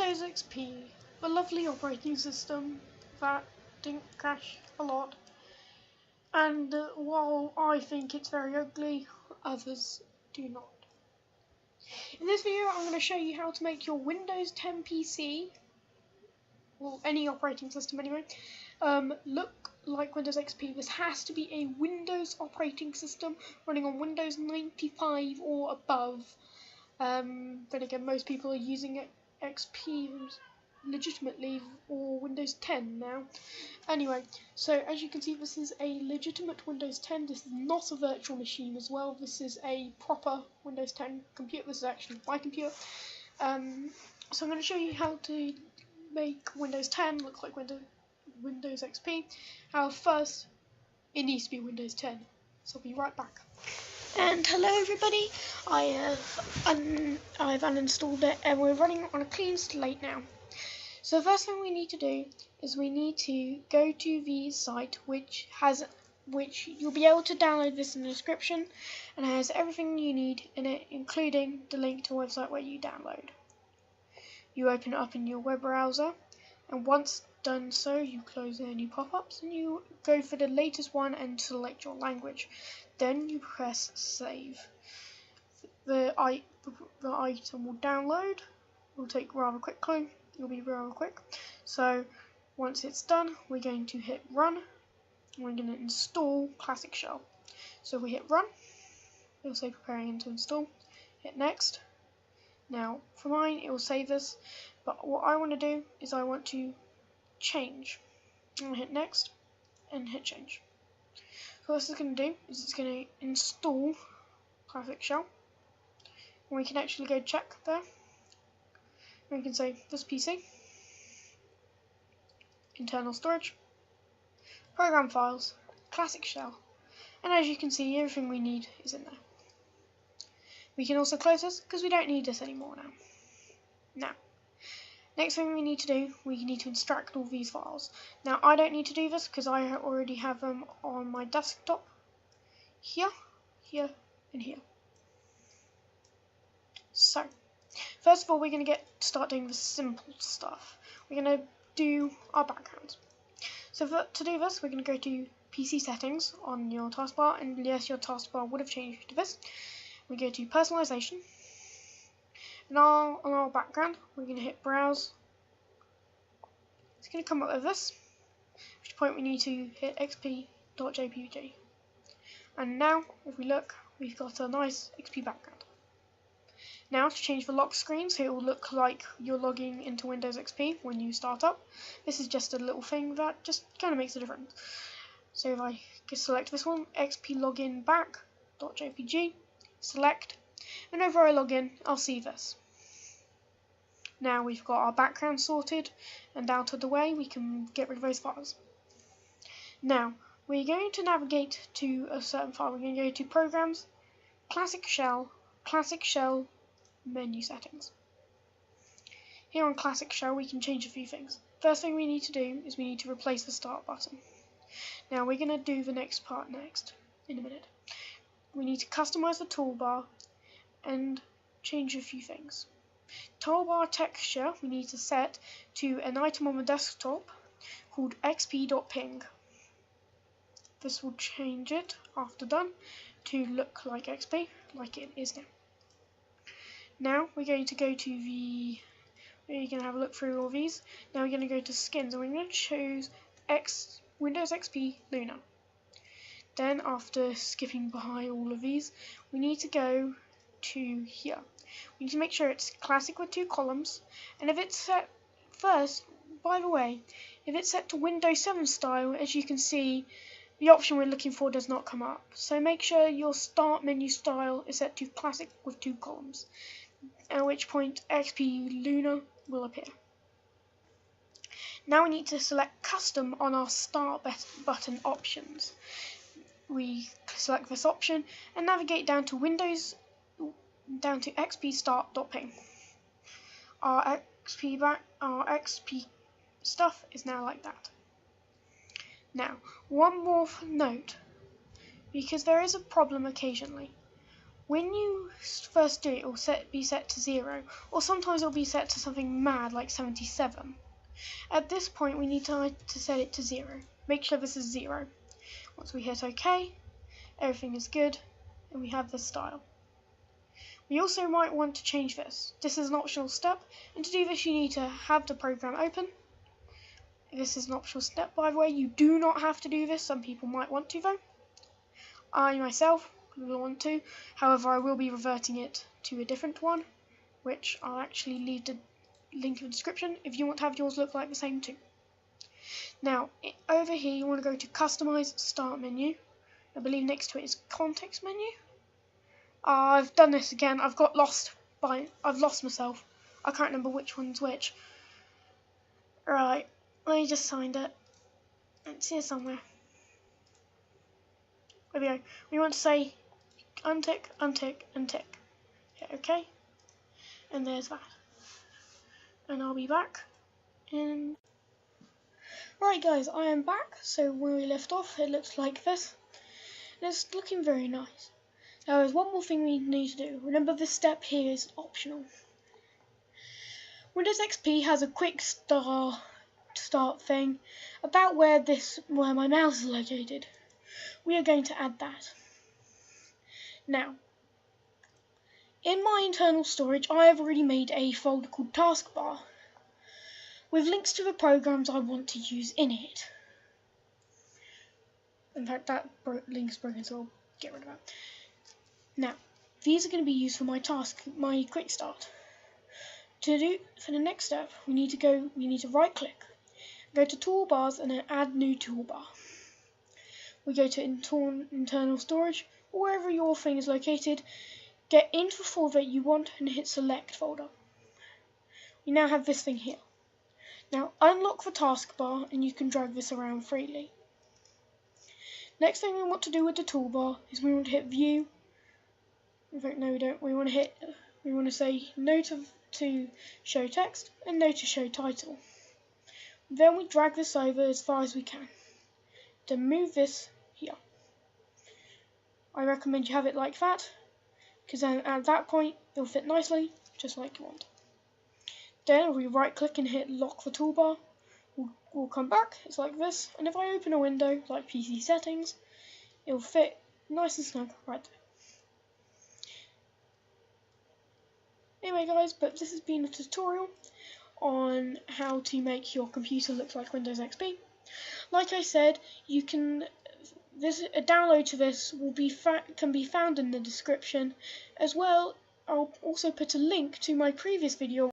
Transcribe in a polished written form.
Windows XP, a lovely operating system that didn't crash a lot, and while I think it's very ugly, others do not. In this video I'm going to show you how to make your Windows 10 PC, well any operating system anyway, look like Windows XP. This has to be a Windows operating system running on Windows 95 or above. Then again, most people are using XP legitimately or Windows 10 now. Anyway, so as you can see, this is a legitimate Windows 10. This is not a virtual machine as well. This is a proper Windows 10 computer. This is actually my computer. So I'm going to show you how to make Windows 10 look like Windows XP. However, first, it needs to be Windows 10. So I'll be right back. And hello everybody, I've uninstalled it and we're running on a clean slate now. So the first thing we need to do is we need to go to the site which you'll be able to download this in the description, and has everything you need in it, including the link to a website where you download. You open it up in your web browser, and once done so, you close any pop-ups and you go for the latest one and select your language. Then you press save. The item will download. It will take rather quickly. It'll be rather quick. So once it's done, we're going to hit run. We're going to install Classic Shell. So we hit run. It'll say preparing to install. Hit next. Now for mine, it will save this. But what I want to do is I want to change. I'm going to hit next and hit change. So what this is going to do is it's going to install Classic Shell. And we can actually go check there. And we can say this PC, internal storage, program files, Classic Shell. And as you can see, everything we need is in there. We can also close this because we don't need this anymore now. Now, next thing we need to do, we need to extract all these files. Now I don't need to do this because I already have them on my desktop. Here, here, and here. So, first of all, we're going to start doing the simple stuff. We're going to do our background. So to do this, we're going to go to PC settings on your taskbar, and yes, your taskbar would have changed to this. We go to personalization. And on our background, we're going to hit browse. It's going to come up with this, at which point we need to hit xp.jpg. And now, if we look, we've got a nice XP background. Now to change the lock screen so it will look like you're logging into Windows XP when you start up. This is just a little thing that just kind of makes a difference. So if I select this one, xp login back.jpg, select, and whenever I log in, I'll see this. Now we've got our background sorted and out of the way, we can get rid of those files. Now, we're going to navigate to a certain file. We're going to go to Programs, Classic Shell, Menu Settings. Here on Classic Shell, we can change a few things. First thing we need to do is we need to replace the Start button. Now, we're going to do the next part next, in a minute. We need to customize the toolbar and change a few things. Toolbar texture we need to set to an item on the desktop called xp.ping. This will change it after done to look like XP, like it is now. Now we're going to go to we're going to have a look through all these. Now we're going to go to skins and we're going to choose Windows XP Luna. Then after skipping by all of these, we need to go to here. We need to make sure it's classic with 2 columns, and if it's set first, by the way, if it's set to Windows 7 style, as you can see, the option we're looking for does not come up. So make sure your start menu style is set to classic with 2 columns, at which point XP Luna will appear. Now we need to select custom on our start button options. We select this option and navigate down to XP start.ping. Our XP stuff is now like that. Now, one more note, because there is a problem occasionally. When you first do it, it will be set to 0, or sometimes it will be set to something mad like 77. At this point, we need to set it to 0. Make sure this is 0. Once we hit OK, everything is good, and we have this style. We also might want to change this. This is an optional step, and to do this you need to have the program open. This is an optional step, by the way. You do not have to do this. Some people might want to, though. I myself will want to. However, I will be reverting it to a different one, which I'll actually leave the link in the description if you want to have yours look like the same too. Now, over here you want to go to Customize Start Menu. I believe next to it is Context Menu. I've done this again. I've lost myself. I can't remember which one's which. Right, let me just find it. It's here somewhere. There we go. We want to say untick, untick, untick. Hit OK. And there's that. And I'll be back in... Right guys, I am back. So when we left off, it looks like this. And it's looking very nice. Now there's one more thing we need to do. Remember, this step here is optional. Windows XP has a quick start thing about where my mouse is located. We are going to add that. Now, in my internal storage, I have already made a folder called Taskbar with links to the programs I want to use in it. In fact, that link is broken, so I'll get rid of that. Now, these are going to be used for my quick start. For the next step, we need to right click, go to Toolbars and then Add New Toolbar. We go to internal storage, or wherever your thing is located, get into the folder that you want and hit Select Folder. We now have this thing here. Now unlock the taskbar and you can drag this around freely. Next thing we want to do with the toolbar is we want to hit View. In fact, no, we don't. We want to say No to Show Text and No to Show Title. Then we drag this over as far as we can. Then move this here. I recommend you have it like that, because then at that point it'll fit nicely, just like you want. Then we right click and hit Lock the Toolbar. We'll come back, it's like this, and if I open a window like PC Settings, it'll fit nice and snug right there. Anyway guys, but this has been a tutorial on how to make your computer look like Windows XP. Like I said, a download to this can be found in the description. As well, I'll also put a link to my previous video